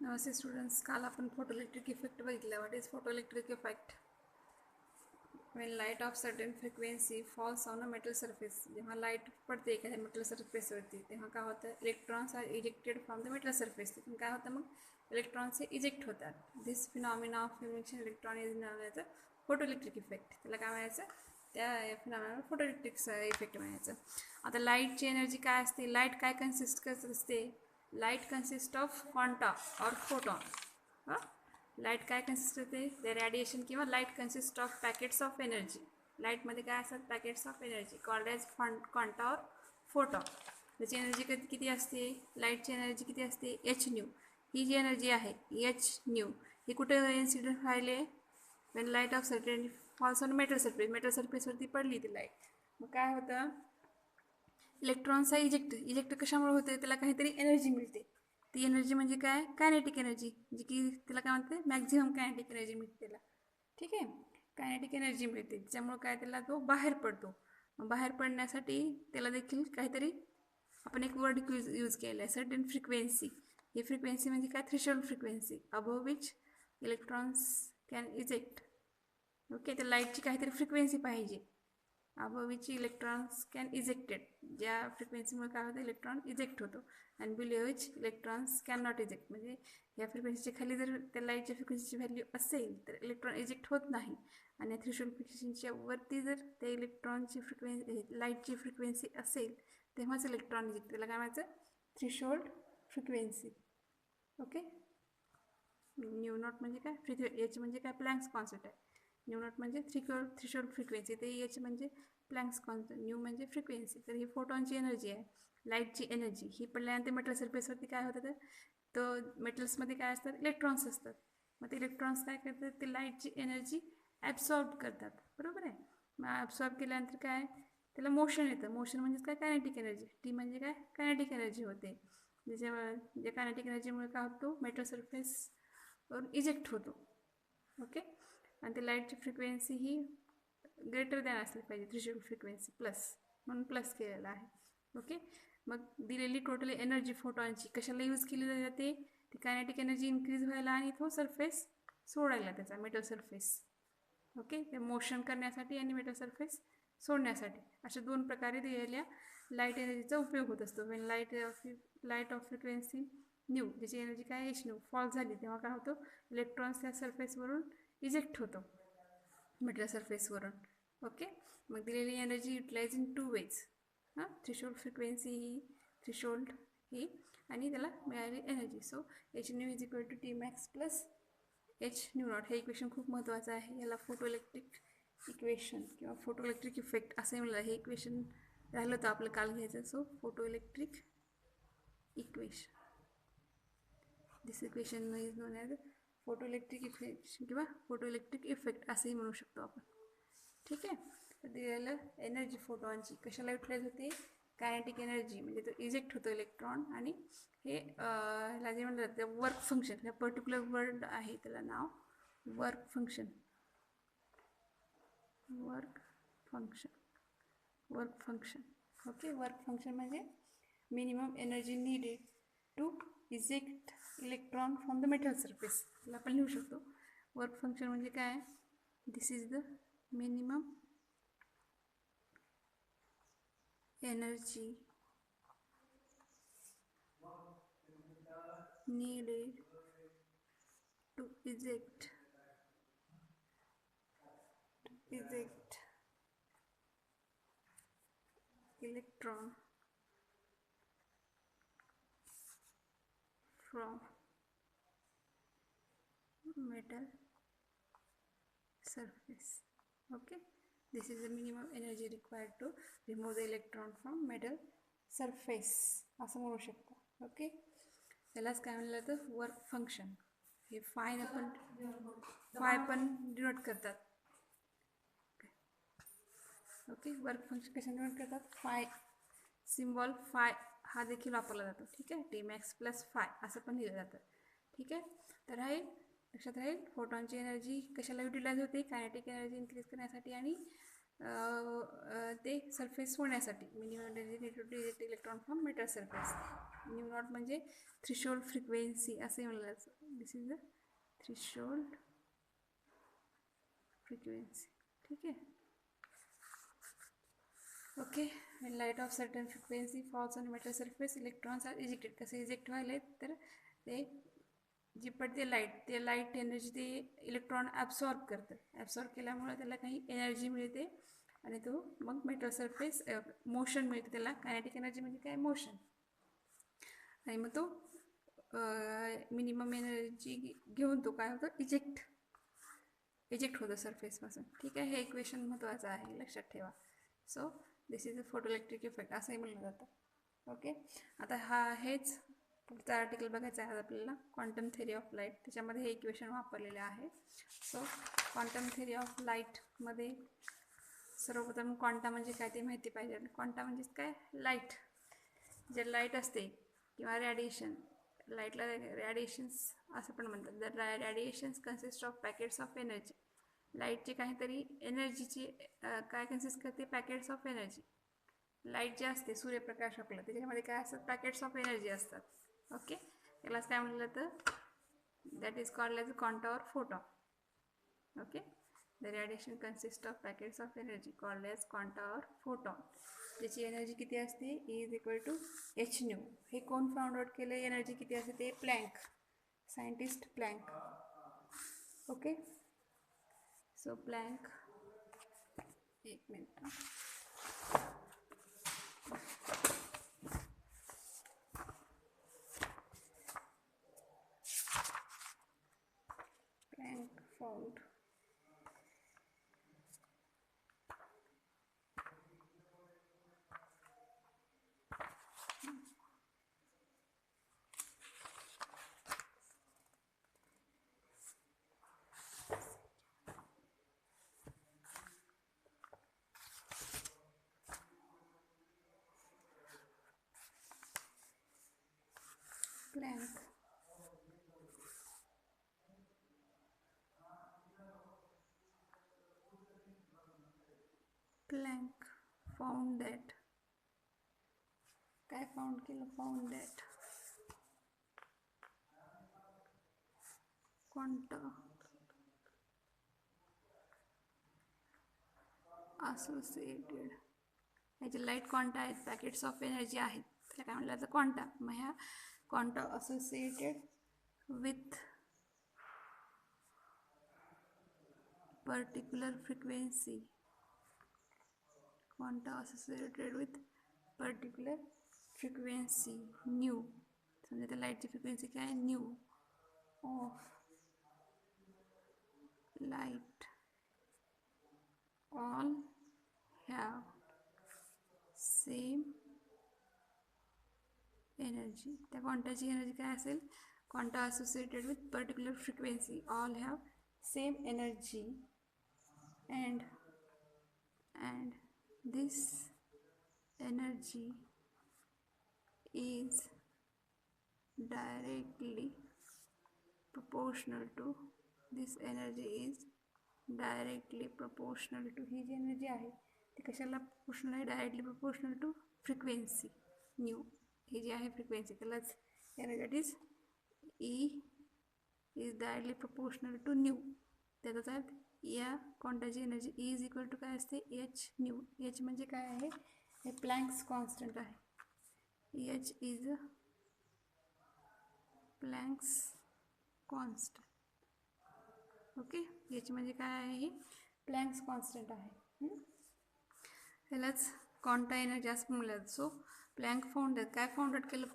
नमस्ते students. काल आपण photoelectric effect बघितला. What is photoelectric effect? When light of certain frequency falls on a metal surface. जेव्हा light पडते एखाद्या मेटल सरफेसवरती तेव्हा काय होतं, electrons are ejected from the metal surface. तिथून काय होतं, मग इलेक्ट्रॉन्स हे इजेक्ट होतात. This phenomena of emission electron is म्हणायचं फोटोइलेक्ट्रिक इफेक्ट. त्याला काय म्हणायचं, त्या फिनॉमिना फोटोइलेक्ट्रिक इफेक्ट म्हणायचं. आता लाईटची एनर्जी काय असते, लाईट काय कन्सिस्ट करत असते, light consist of quanta or photon. Light काय कन्सिस्ट होते, ते रेडिएशन किंवा light consist of packets of energy. लाईटमध्ये काय असतात, packets of energy called as quanta or photon. त्याची एनर्जी किती असते, लाईटची एनर्जी किती असते, एच न्यू. ही जी एनर्जी आहे एच न्यू, ही कुठे इन्सिडेंट व्हायले, when light of certain falls on metal surface. Metal सरफेसवरती पडली ती लाईट, मग काय होतं, इलेक्ट्रॉन्सचा इजेक्ट कशामुळे होते, त्याला काहीतरी एनर्जी मिळते. ती एनर्जी म्हणजे काय, कायनेटिक एनर्जी, जी की त्याला काय म्हणते, मॅक्झिमम कायनेटिक एनर्जी मिळते त्याला. ठीक आहे, कायनेटिक एनर्जी मिळते, त्याच्यामुळे काय, त्याला तो बाहेर पडतो. बाहेर पडण्यासाठी त्याला देखील काहीतरी आपण एक वर्ड यूज केला आहे, सर्टन फ्रिक्वेन्सी. ही फ्रिक्वेन्सी म्हणजे काय, threshold frequency above which electrons can eject. Okay, तर लाईटची काहीतरी फ्रिक्वेन्सी पाहिजे above which electrons can ejected. ज्या फ्रिक्वेन्सीमुळे काय होतं, इलेक्ट्रॉन इजेक्ट होतो. And below which electrons can not eject. म्हणजे या फ्रिक्वेन्सीच्या खाली जर त्या लाईटच्या फ्रिक्वेन्सीची व्हॅल्यू असेल तर इलेक्ट्रॉन इजेक्ट होत नाही. आणि थ्रेशोल्ड फ्रिक्वेन्सीच्या वरती जर त्या इलेक्ट्रॉनची लाईटची फ्रिक्वेन्सी असेल तेव्हाच इलेक्ट्रॉन इजेक्ट. त्याला काय म्हणायचं, threshold frequency. Okay, new naught म्हणजे काय, एच म्हणजे काय, प्लँक्स कॉन्स्टंट आहे. न्यू नॉट म्हणजे थ्रेशोल्ड फ्रिक्वेन्सी, ते एच म्हणजे प्लँक्स कॉन्स्टंट, न्यू म्हणजे फ्रिक्वेन्सी. तर ही फोटॉनची एनर्जी आहे, लाईटची एनर्जी. ही पडल्यानंतर मेटल सरफेसवरती काय होतं, तर मेटल्समध्ये काय असतात, इलेक्ट्रॉन्स असतात. मग ते इलेक्ट्रॉन्स काय करतात, ते लाईटची एनर्जी ॲब्सॉर्ब करतात. बरोबर आहे. मग ॲब्सॉर्ब केल्यानंतर काय, त्याला मोशन येतं. मोशन म्हणजे काय, कायनेटिक एनर्जी. टी म्हणजे काय, कायनेटिक एनर्जी होते. ज्या कायनेटिक एनर्जीमुळे काय होतो, मेटल सरफेस इजेक्ट होतो. ओके, आणि ते लाईटची फ्रिक्वेन्सी ही ग्रेटर दॅन असली पाहिजे, थ्रेशोल्ड फ्रिक्वेन्सी प्लस, म्हणून प्लस केलेला आहे. ओके, मग दिलेली टोटल एनर्जी फोटॉनची कशाला यूज केली जाते, ती कायनेटिक एनर्जी इन्क्रीज व्हायला आणि तो सरफेस सोडायला, त्याचा मेटल सरफेस. ओके, ते मोशन करण्यासाठी आणि मेटल सरफेस सोडण्यासाठी, अशा दोन प्रकारे दिलेल्या लाईट एनर्जीचा उपयोग होत असतो. When light of frequency nu, ज्याची एनर्जी काय, एच न्यू, फॉल झाली तेव्हा काय होतं, इलेक्ट्रॉन्स त्या सरफेसवरून इजेक्ट होतो, मेटल सरफेसवरून. ओके, मग दिलेली energy utilize in two ways. Threshold frequency ही, थ्रेशोल्ड ही, आणि त्याला मिळालेली energy. So h nu is equal to T max plus h nu not. हे इक्वेशन खूप महत्त्वाचं आहे. याला फोटो इलेक्ट्रिक इक्वेशन किंवा फोटो इलेक्ट्रिक इफेक्ट असंही म्हणलं. हे इक्वेशन राहिलं होतं आपलं काल घ्यायचं. So photo electric equation, this equation is non as photo electric equation किंवा फोटो इलेक्ट्रिक इफेक्ट असंही म्हणू शकतो आपण. ठीक आहे, तर दिलेलं एनर्जी फोटॉनची कशाला युटिलाइज होते, कायनेटिक एनर्जी, म्हणजे तो इजेक्ट होतो इलेक्ट्रॉन. आणि हे ह्याला जे म्हणलं जातं वर्क फंक्शन, ह्या पर्टिक्युलर वर्ड आहे त्याला नाव work function. Work function. Okay, work function म्हणजे minimum energy needed to eject electron from the metal surface. त्याला आपण लिहू शकतो वर्क फंक्शन म्हणजे काय, this is the minimum energy needed to eject electron from metal surface. Okay, this is the minimum energy required to remove the electron from metal surface असं म्हणू शकतो. Okay, त्यालाच काय म्हणलं जातं, वर्क फंक्शन. हे फाय पण डिनोट करतात. ओके, वर्क फंक्शन कशा डिनोट करतात, फाय सिम्बॉल फाय हा देखील वापरला जातो. ठीक आहे, टी मॅक्स प्लस फाय असं पण लिहिलं जातं. ठीक आहे, तर राहील लक्षात राहील, फोटॉनची एनर्जी कशाला युटिलाइज होते, कायनेटिक एनर्जी इन्क्रीज करण्यासाठी आणि ते सरफेस होण्यासाठी minimum energy need to eject electron from metal surface. Nu naught म्हणजे थ्रेशोल्ड फ्रिक्वेन्सी असे म्हणलं जातं. This is the threshold frequency. ठीक आहे. Okay. when light of certain frequency falls on metal surface electrons are ejected. कसे eject व्हायले तर ते जी पडते लाईट ते लाईट एनर्जी ते इलेक्ट्रॉन ॲब्सॉर्ब करतात. ॲब्सॉर्ब केल्यामुळे त्याला काही एनर्जी मिळते आणि तो मग मेटल सरफेस मोशन मिळते त्याला. कायनेटिक एनर्जी म्हणजे काय मोशन. आणि मग तो मिनिमम एनर्जी घेऊन तो काय होतो इजेक्ट होतो सरफेसपासून. ठीक आहे. हे इक्वेशन महत्त्वाचं आहे, लक्षात ठेवा. So this is a photoelectric effect असंही म्हणलं जातं. ओके. आता हेच पुढचा आर्टिकल बघायचा आहे आपल्याला, क्वांटम थेरी ऑफ लाईट. त्याच्यामध्ये हे इक्वेशन वापरलेले आहे. सो क्वांटम थेरी ऑफ लाईटमध्ये सर्वप्रथम क्वांटा म्हणजे काय ते माहिती पाहिजे. क्वांटा म्हणजे काय, लाईट. जे लाईट असते किंवा रेडिएशन, लाईटला रेडिएशन्स असं पण म्हणतात. The radiations consist of packets of energy. लाईटची काहीतरी एनर्जीची काय कन्सिस्ट करते, पॅकेट्स ऑफ एनर्जी. लाईट जे असते सूर्यप्रकाश आपला त्याच्यामध्ये काय असतात, पॅकेट्स ऑफ एनर्जी असतात. ओके. त्यालाच काय म्हणलं जातं, that is called as quanta or photon. Okay. The radiation consist of packets of energy called as quanta or photon. ज्याची एनर्जी किती असते, इज इक्वल टू h². हे कोण फाउंड आउट केलं, एनर्जी किती असते ते, Planck, scientist Planck. Okay. So Planck, एक minute, Planck found Planck found that, काय फाउंड केलं, फाउंड दॅट क्वांटा असोसिएटेड, ह्याचे लाईट क्वांटा आहेत, पॅकेट्स ऑफ एनर्जी आहेत, त्याला काय म्हणलं जातं, क्वांटा. मग ह्या quanta associated with particular frequency, quanta associated with particular frequency nu. समजा त्या लाईटची फ्रिक्वेन्सी काय आहे, nu of light all have same energy. त्या क्वांटाची एनर्जी काय असेल, quanta associated with particular frequency all have same energy and this energy is directly proportional to, this energy is directly proportional to, ही जी energy आहे ती कशाला proportional आहे, directly proportional to frequency nu. ही जी आहे फ्रिक्वेन्सी त्यालाच energy that is is directly proportional to nu. त्याचाच अर्थ या क्वांटाची एनर्जी इज इक्वल टू काय असते, h². h म्हणजे काय आहे, हे प्लँक्स कॉन्स्टंट आहे. h is a Planck's constant. Okay. h म्हणजे काय आहे, हे प्लँक्स कॉन्स्टंट आहे. ह्यालाच क्वांटा एनर्जी असं म्हणलं जातं. सो प्लँक फाउंडर काय फाउंड आउट केलं,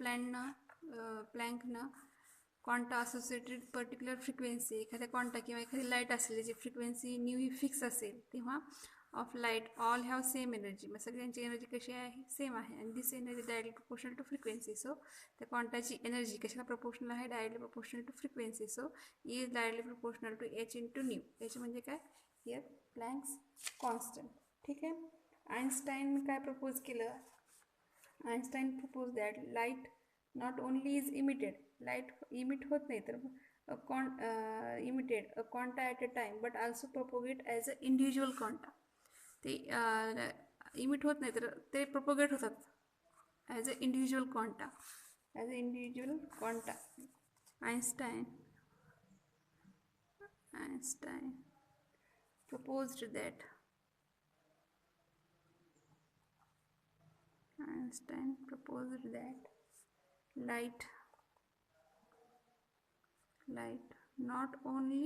प्लँकनं क्वांटा असोसिएटेड पर्टिक्युलर फ्रिक्वेन्सी, एखाद्या क्वांटा किंवा एखादी लाईट असलेली जी फ्रिक्वेन्सी न्यू ही फिक्स असेल तेव्हा of light all have same energy. मग सगळ्यांची एनर्जी कशी आहे, सेम आहे. आणि this energy directly proportional to frequency. So त्या क्वांटाची एनर्जी कशाला प्रोपोर्शनल आहे, directly proportional to frequency. So is directly proportional to h/न्यू. h म्हणजे काय, हिअर प्लँक्स कॉन्स्टंट. ठीक आहे. आइन्स्टाईन काय प्रपोज केलं, Einstein propose that light not only is emitted, light emit होत नाही तर emitted a quanta at a time but also propagate as a individual quanta. ते इमिट होत नाही तर ते प्रोपोगेट होतात as a individual quanta. As a individual quanta. Einstein proposed that light not only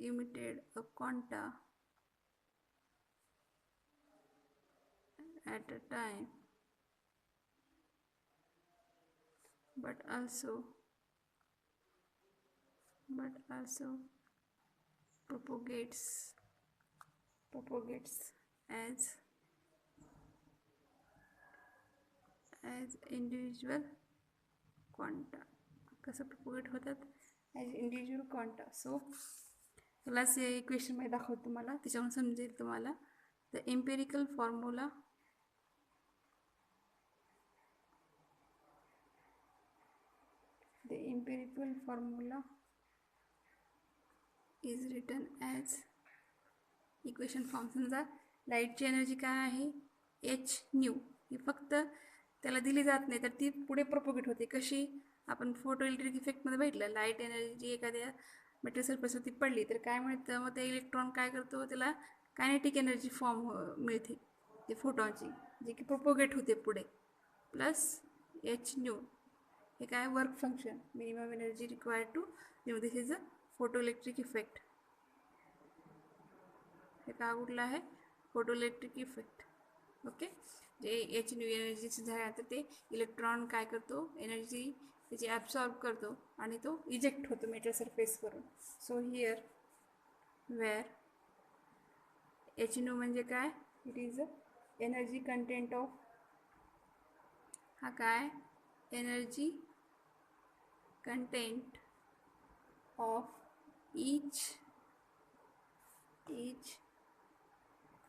emitted a quanta at a time but also propagates as individual quanta. कसं propagate होतात as individual quanta. So class equation मध्ये दाखवतो तुम्हाला, त्याच्यावरून समजेल तुम्हाला. The empirical formula is written as equation form. समजा लाईटची एनर्जी काय आहे, एच न्यू. ही फक्त त्याला दिली जात नाही तर ती पुढे प्रोपोगेट होते. कशी, आपण फोटो इलेक्ट्रिक इफेक्टमध्ये बघितलं, लाईट एनर्जी एखाद्या मेटल सरफेसवरती पडली तर काय मिळतं, मग ते इलेक्ट्रॉन काय करतो, त्याला कायनेटिक एनर्जी फॉर्म मिळते ते फोटॉनची, जी की प्रोपोगेट होते पुढे. प्लस एच न्यू हे काय, work function, minimum energy required to nu. This is a photo electric effect. हे काय कुठलं आहे, फोटो इलेक्ट्रिक इफेक्ट. ओके. जे एच न्यू एनर्जी झाल्या तर ते इलेक्ट्रॉन काय करतो, एनर्जी त्याची ॲब्सॉर्ब करतो आणि तो इजेक्ट होतो मेटल सरफेसवरून. So here where h nu म्हणजे काय, it is a energy content of, हा काय, energy content of each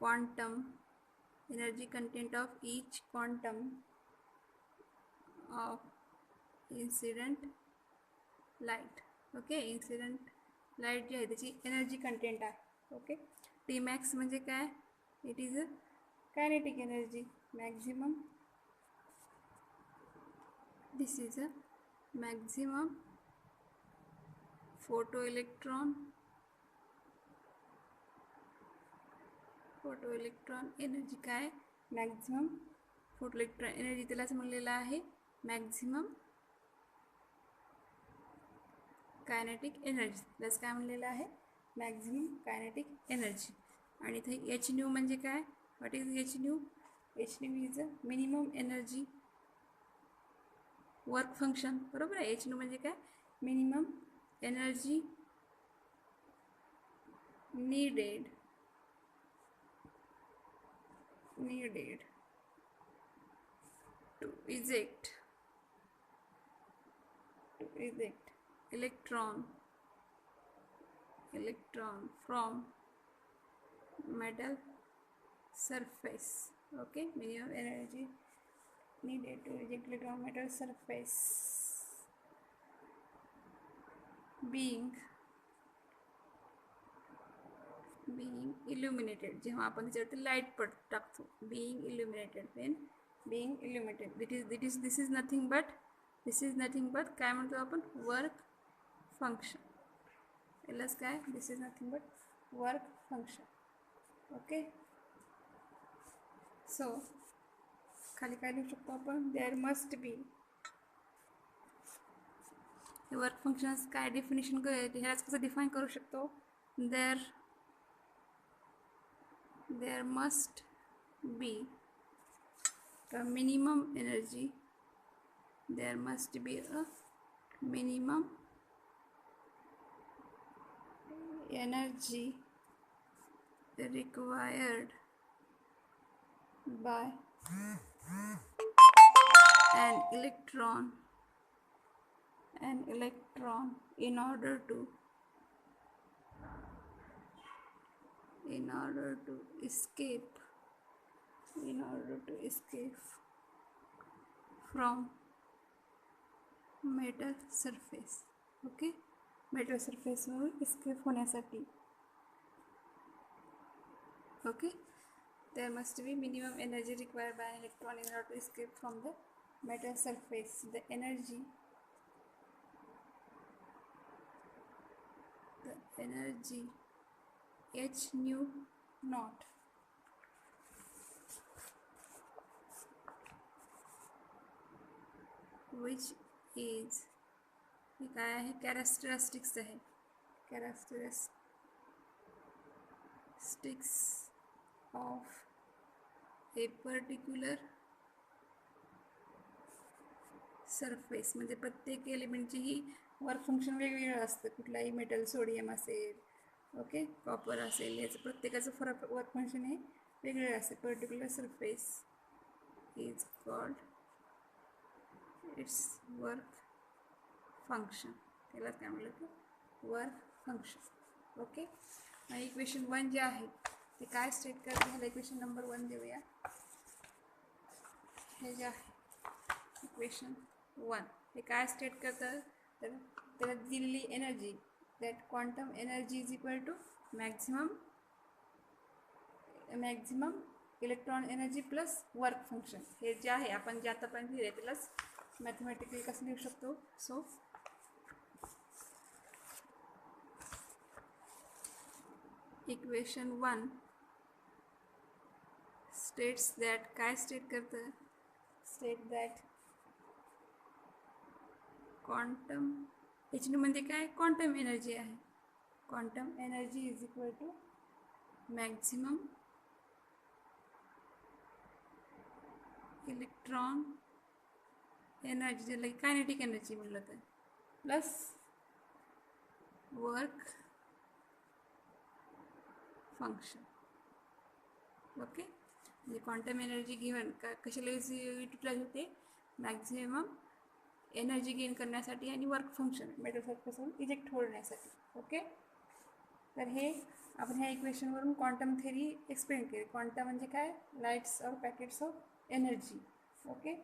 quantum, energy content of each quantum of incident light. Okay. Incident light जी आहे त्याची एनर्जी कंटेंट आहे. ओके. टी मॅक्स म्हणजे काय, it is a kinetic energy, maximum. This is a maximum photo electron energy. काय, maximum photo electron energy, त्यालाच म्हणलेलं आहे मॅक्झिमम कायनेटिक एनर्जी. प्लस काय म्हणलेलं आहे, मॅक्झिमम कायनेटिक एनर्जी. आणि इथे एच न्यू म्हणजे काय, what is H new, H nu is a minimum energy work function. बरोबर आहे. एच न्यू म्हणजे काय, minimum energy needed to eject electron from metal surface. Okay, minimum energy needed to eject electron from metal surface being illuminated. जेव्हा आपण त्याच्यावरती light टाकतो, being illuminated. This is nothing but काय म्हणतो आपण, वर्क फंक्शन. प्लस काय, this is nothing but work function. Okay. So खाली काय लिहू शकतो आपण, देअर मस्ट बी, हे वर्क फंक्शन्स काय डेफिनेशन ह्याच कसं डिफाईन करू शकतो, there must be a minimum energy, there must be a minimum energy required by an electron in order to escape from metal surface. Okay, metal सरफेसवर escape होण्यासाठी. Okay, there must be minimum energy required by an electron in order to escape from the metal surface. The energy h nu naught which is हे काय आहे, characteristics आहे, characteristics of A particular surface. म्हणजे प्रत्येक एलिमेंटची ही work function वेगवेगळं असतं. कुठलाही metal, sodium असेल, ओके, कॉपर असेल, याचं प्रत्येकाचं फरक वर्क फंक्शन हे वेगवेगळं असते. Particular surface is called its work function. त्याला काय म्हणलं की वर्क फंक्शन. ओके, इक्वेशन 1 जे आहे ते काय स्टेट करते, ह्याला इक्वेशन नंबर 1 देऊया. हे जे आहे इक्वेशन 1 हे काय स्टेट करतं, तर त्याला दिलेली energy, that quantum energy is equal to maximum electron energy plus work function. हे जे आहे आपण जे आतापर्यंत लिहिले त्यालाच मॅथमॅटिकली कसं लिहू शकतो. सो इक्वेशन 1 स्टेट्स दॅट, काय स्टेट करतं, state that quantum H nu म्हणजे काय, क्वांटम एनर्जी आहे. Quantum energy is equal to maximum electron energy, ज्याला कायनेटिक एनर्जी म्हणलं तर, प्लस वर्क फंक्शन. ओके, म्हणजे क्वांटम एनर्जी गिवन कशाला युटिलाइज होते, मॅक्झिमम एनर्जी गेन करण्यासाठी आणि वर्क फंक्शन मेटल सरफेसवरून इजेक्ट होण्यासाठी. ओके, तर हे आपण ह्या इक्वेशनवरून क्वांटम थेरी एक्सप्लेन केली. क्वांटम म्हणजे काय, लाईट्स और पॅकेट्स ऑफ एनर्जी. ओके,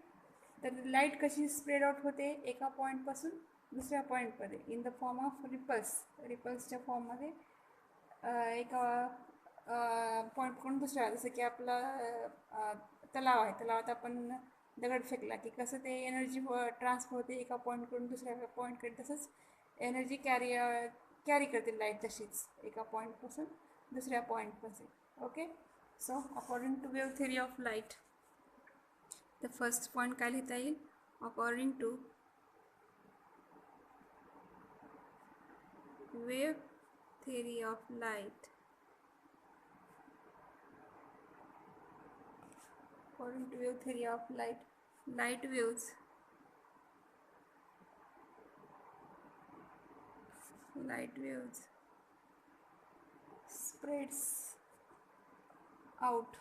तर लाईट कशी स्प्रेड आउट होते एका पॉईंटपासून दुसऱ्या पॉईंटमध्ये इन द फॉर्म ऑफ रिपल्सच्या फॉर्ममध्ये. एका पॉईंटकडून दुसऱ्या, जसं की आपला तलाव आहे, तलावात आपण दगड फेकला की कसं ते एनर्जी ट्रान्सफर होते एका पॉईंटकडून दुसऱ्या पॉईंटकडे, तसंच एनर्जी कॅरी करते लाईट तशीच एका पॉईंटपासून दुसऱ्या पॉईंटपासून. Okay, so according to wave theory of light, the first point काय लिहिता येईल, according to wave theory of light, according to wave theory of light, light waves spreads out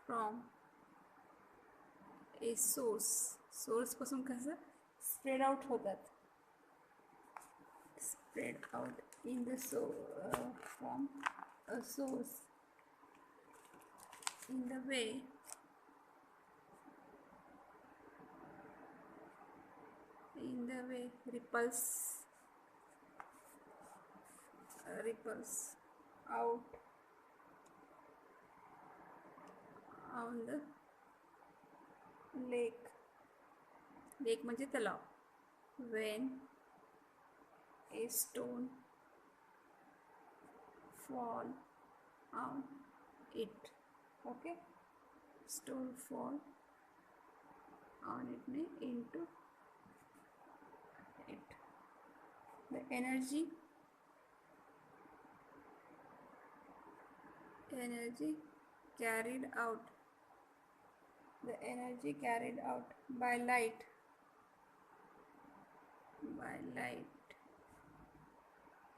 from a source पासून कसं स्प्रेड आउट होतात, spread out in the from a source in the way ripples out on the lake म्हणजे तलाव, when a stone fall on it. Okay, stone fall on it into it. The energy carried out by light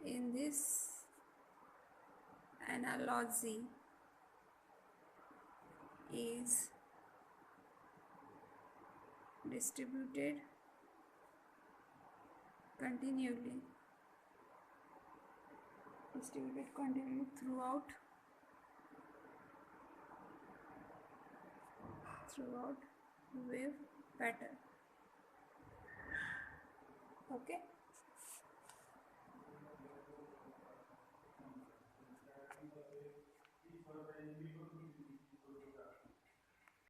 in this analogy is distributed continually throughout throughout wave pattern. Okay.